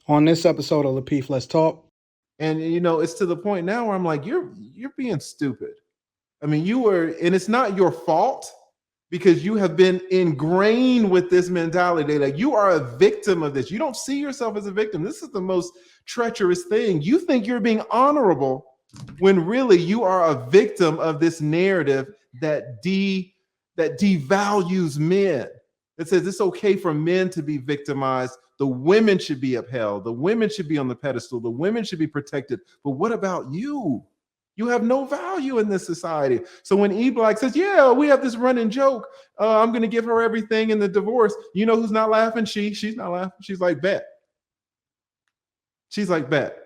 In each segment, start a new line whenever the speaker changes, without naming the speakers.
On this episode of Lapeef, Let's Talk.
And it's to the point now where I'm like, you're being stupid. I mean, you were, and it's not your fault because you have been ingrained with this mentality. Like, you are a victim of this. You don't see yourself as a victim. This is the most treacherous thing. You think you're being honorable when really you are a victim of this narrative that devalues men. It says it's okay for men to be victimized. The women should be upheld. The women should be on the pedestal. The women should be protected. But what about you? You have no value in this society. So when E-Black says, yeah, we have this running joke, I'm going to give her everything in the divorce. You know who's not laughing? She's not laughing. She's like, bet. She's like, bet.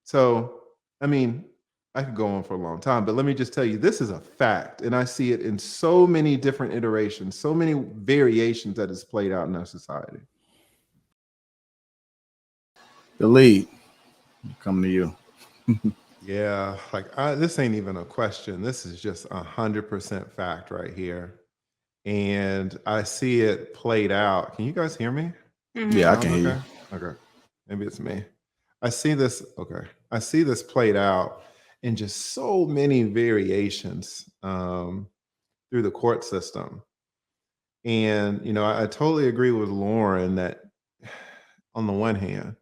So, I mean, I could go on for a long time, but let me just tell you, this is a fact. And I see it in so many different iterations, so many variations that is played out in our society.
The lead, come to you.
Yeah, like this ain't even a question. This is just 100% fact right here. And I see it played out. Can you guys hear me?
Mm-hmm. Yeah, I can hear
you. Okay. Maybe it's me. I see this. Okay. I see this played out in just so many variations through the court system. And, I totally agree with Lauren that on the one hand,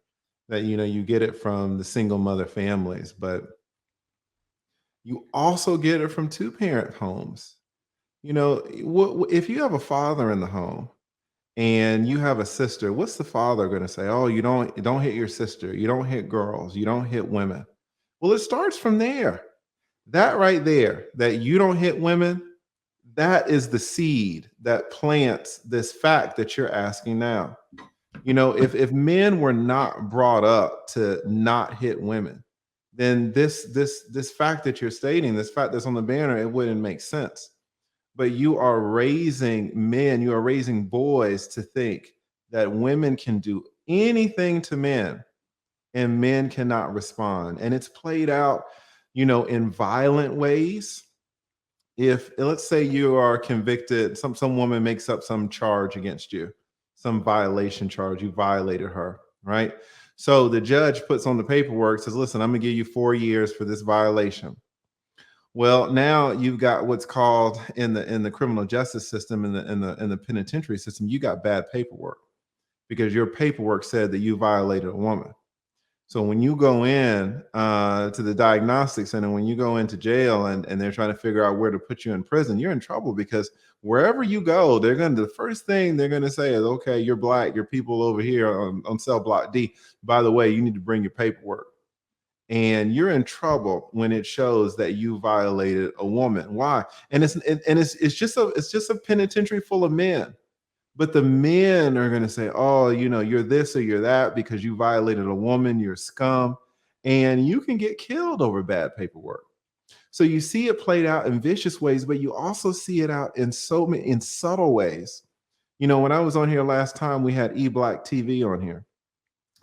that, you get it from the single mother families, but you also get it from two-parent homes. If you have a father in the home and you have a sister, what's the father going to say? Oh, you don't hit your sister. You don't hit girls. You don't hit women. Well, it starts from there. That right there, that you don't hit women, that is the seed that plants this fact that you're asking now. If men were not brought up to not hit women, then this fact that you're stating, this fact that's on the banner, it wouldn't make sense. But you are raising men, you are raising boys to think that women can do anything to men and men cannot respond. And it's played out, in violent ways. If, let's say, you are convicted, some woman makes up some charge against you, some violation charge, you violated her, right? So the judge puts on the paperwork, says, listen, I'm gonna give you 4 years for this violation. Well, now you've got what's called in the criminal justice system, in the penitentiary system, you got bad paperwork because your paperwork said that you violated a woman. So when you go in to the diagnostic center, when you go into jail and they're trying to figure out where to put you in prison, you're in trouble because wherever you go, the first thing they're going to say is, okay, you're black, your people over here on cell block D. By the way, you need to bring your paperwork. And you're in trouble when it shows that you violated a woman. Why? And it's just a penitentiary full of men. But the men are going to say, oh, you're this or you're that because you violated a woman, you're scum, and you can get killed over bad paperwork. So you see it played out in vicious ways, but you also see it out in in subtle ways. When I was on here last time, we had E-Black TV on here,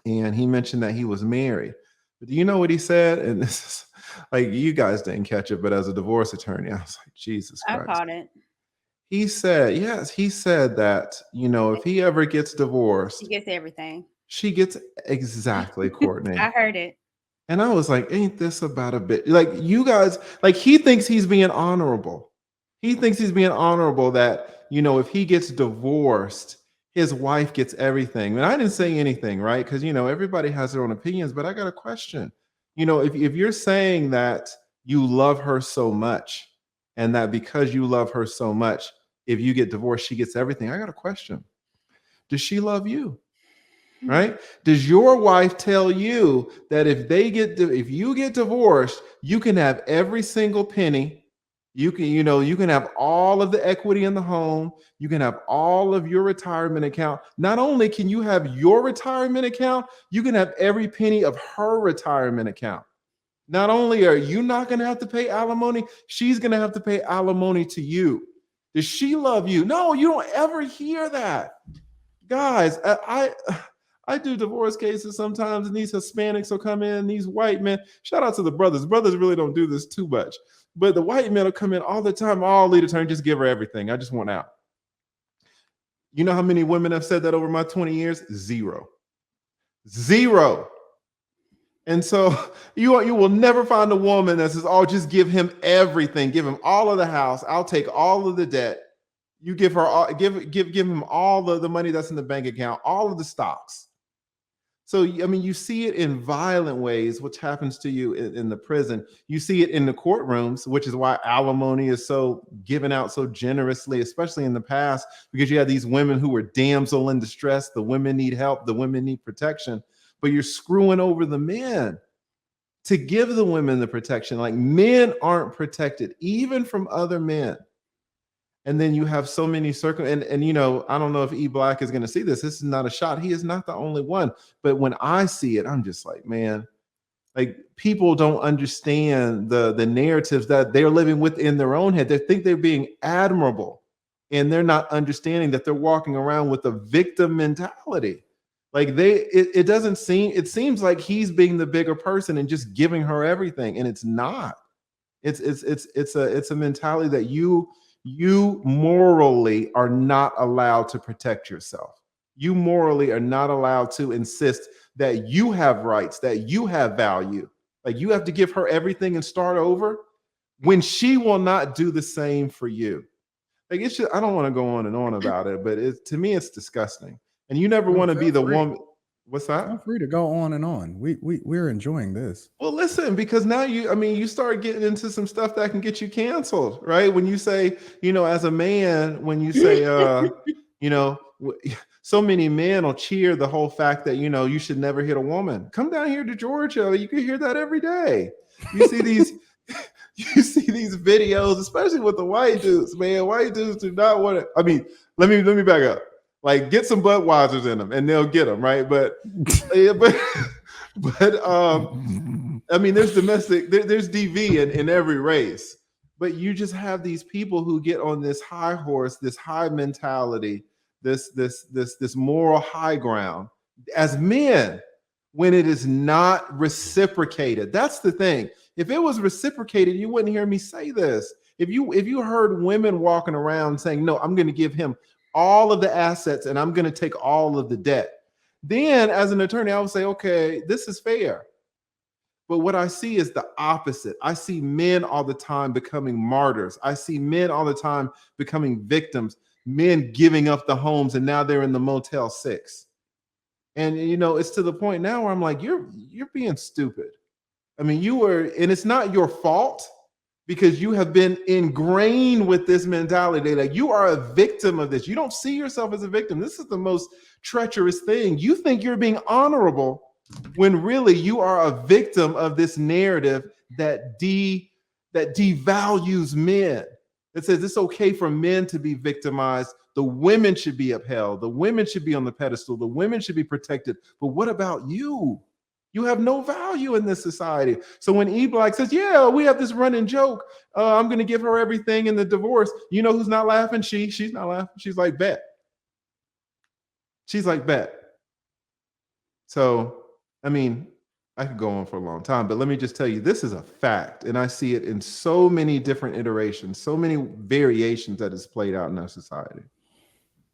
and he mentioned that he was married. But do you know what he said? And this is like, you guys didn't catch it, but as a divorce attorney, I was like, Jesus Christ.
I caught it.
He said that, if he ever gets divorced,
she gets everything.
She gets exactly, Courtney.
I heard it.
And I was like, ain't this about a bit? Like, you guys, like, he thinks he's being honorable. He thinks he's being honorable that, if he gets divorced, his wife gets everything. And I didn't say anything, right? Because, everybody has their own opinions, but I got a question. If you're saying that you love her so much and that because you love her so much, if you get divorced, she gets everything. I got a question. Does she love you? Right? Does your wife tell you that if you get divorced, you can have every single penny? You can have all of the equity in the home. You can have all of your retirement account. Not only can you have your retirement account, you can have every penny of her retirement account. Not only are you not going to have to pay alimony, she's going to have to pay alimony to you. Does she love you? No, you don't ever hear that. Guys, I do divorce cases sometimes, and these Hispanics will come in, these white men. Shout out to the brothers. Brothers really don't do this too much. But the white men will come in all the time. Oh, lead attorney, just give her everything. I just want out. You know how many women have said that over my 20 years? Zero. Zero. And so you will never find a woman that says, "Oh, just give him everything, give him all of the house. I'll take all of the debt. You give her all, give him all the money that's in the bank account, all of the stocks." So, I mean, you see it in violent ways, which happens to you in the prison. You see it in the courtrooms, which is why alimony is so given out so generously, especially in the past, because you had these women who were damsel in distress. The women need help. The women need protection. But you're screwing over the men to give the women the protection. Like, men aren't protected, even from other men. And then you have so many and you know, I don't know if E Black is going to see this. This is not a shot. He is not the only one. But when I see it, I'm just like, man, like, people don't understand the narratives that they're living within their own head. They think they're being admirable, and they're not understanding that they're walking around with a victim mentality. Like, it doesn't seem, it seems like he's being the bigger person and just giving her everything, and it's not. It's a mentality that you morally are not allowed to protect yourself. You morally are not allowed to insist that you have rights, that you have value. Like, you have to give her everything and start over when she will not do the same for you. Like, it's just, I don't want to go on and on about it, but to me, it's disgusting. And you never want to be the woman. What's that?
Feel free to go on and on. We're enjoying this.
Well, listen, because now you start getting into some stuff that can get you canceled, right? When you say, you know, as a man, when you say, you know, so many men will cheer the whole fact that, you know, you should never hit a woman. Come down here to Georgia. You can hear that every day. You see these, you see these videos, especially with the white dudes, man. White dudes do not want to. I mean, let me back up. Like, get some Budweisers in them, and they'll get them, right? But I mean, there's domestic, there's DV in every race. But you just have these people who get on this high horse, this high mentality, this moral high ground as men, when it is not reciprocated. That's the thing. If it was reciprocated, you wouldn't hear me say this. If you heard women walking around saying, "No, I'm going to give him all of the assets and I'm going to take all of the debt," then as an attorney, I would say, okay, this is fair. But what I see is the opposite. I see men all the time becoming martyrs. I see men all the time becoming victims, men giving up the homes, and now they're in the Motel 6. And, you know, it's to the point now where I'm like, you're being stupid. I mean, and it's not your fault, because you have been ingrained with this mentality. Like, you are a victim of this. You don't see yourself as a victim. This is the most treacherous thing. You think you're being honorable when really you are a victim of this narrative that devalues men. It says it's okay for men to be victimized. The women should be upheld. The women should be on the pedestal. The women should be protected. But what about you? You have no value in this society. So when E Black says, "Yeah, we have this running joke, I'm going to give her everything in the divorce," you know who's not laughing? She's not laughing. She's like, "Bet." She's like, "Bet." So, I mean, I could go on for a long time, but let me just tell you, this is a fact. And I see it in so many different iterations, so many variations that is played out in our society.